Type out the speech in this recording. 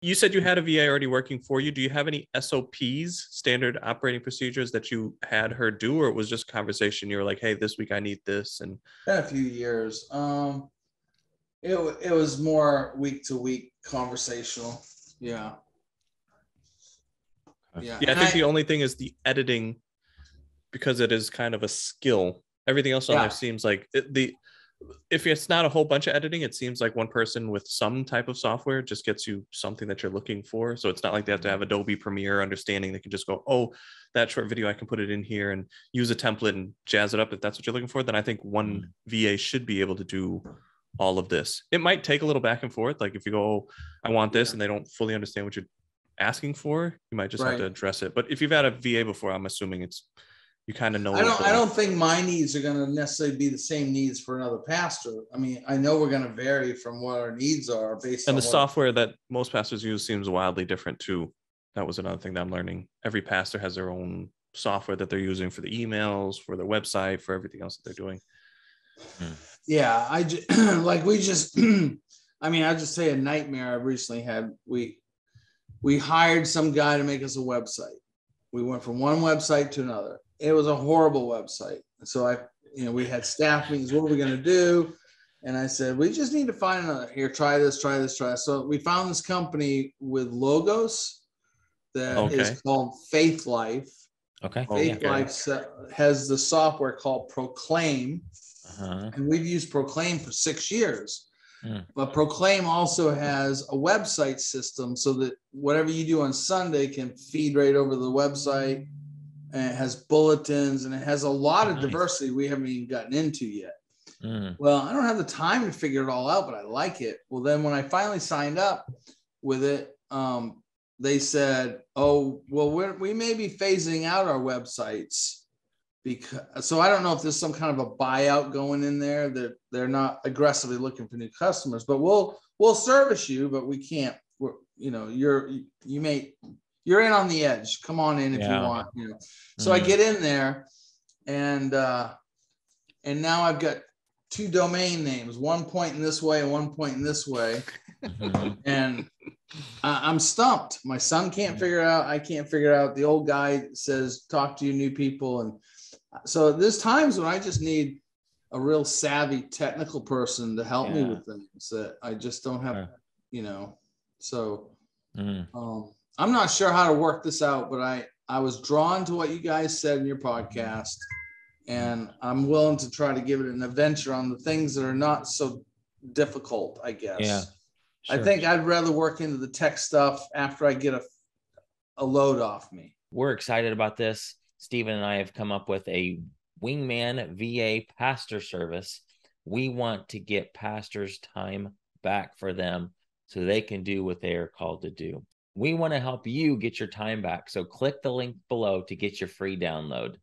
you said you had a VA already working for you. Do you have any SOPs, standard operating procedures that you had her do, or it was just conversation? You were like, hey, this week I need this. And been a few years. It was more week to week conversational. Yeah. Yeah. yeah, I think the only thing is the editing, because it is kind of a skill. Everything else on there seems like if it's not a whole bunch of editing, it seems like one person with some type of software just gets you something that you're looking for. So it's not like they have to have Adobe Premiere understanding. They can just go, oh, that short video, I can put it in here and use a template and jazz it up. If that's what you're looking for, then I think one VA should be able to do all of this. It might take a little back and forth. Like if you go, oh, I want this, and they don't fully understand what you're asking for, you might just have to address it. But if you've had a VA before, I'm assuming it's, you kind of know. I don't think my needs are going to necessarily be the same needs for another pastor. I mean, I know we're going to vary from what our needs are based on. And the software that most pastors use seems wildly different too. That was another thing that I'm learning. Every pastor has their own software that they're using for the emails, for their website, for everything else that they're doing. Yeah, I just I mean, I'll just say a nightmare I recently had. We hired some guy to make us a website. We went from one website to another. It was a horrible website. So we had staff meetings. What are we going to do? And I said, we just need to find another. Here, try this. So we found this company with logos that is called Faith Life. Okay. Faith Life has the software called Proclaim. And we've used Proclaim for 6 years. But Proclaim also has a website system so that whatever you do on Sunday can feed right over the website. And it has bulletins, and it has a lot of diversity we haven't even gotten into yet. Well, I don't have the time to figure it all out, but I like it. Well, then when I finally signed up with it, they said, oh, well, we may be phasing out our websites. So I don't know if there's some kind of a buyout going in there, that they're not aggressively looking for new customers, but we'll service you, but we can't, you're in on the edge. Come on in if you want. So I get in there, and now I've got 2 domain names, one pointing this way and one pointing this way. And I'm stumped. My son can't figure it out. I can't figure it out. The old guy says, talk to your new people. And so there's times when I just need a real savvy technical person to help me with things that I just don't have, so I'm not sure how to work this out, but I was drawn to what you guys said in your podcast, and I'm willing to try to give it an adventure on the things that are not so difficult, I guess. Yeah, sure. I think I'd rather work into the tech stuff after I get a load off me. We're excited about this. Stephen and I have come up with a Wingman VA pastor service. We want to get pastors' time back for them so they can do what they are called to do. We want to help you get your time back. So click the link below to get your free download.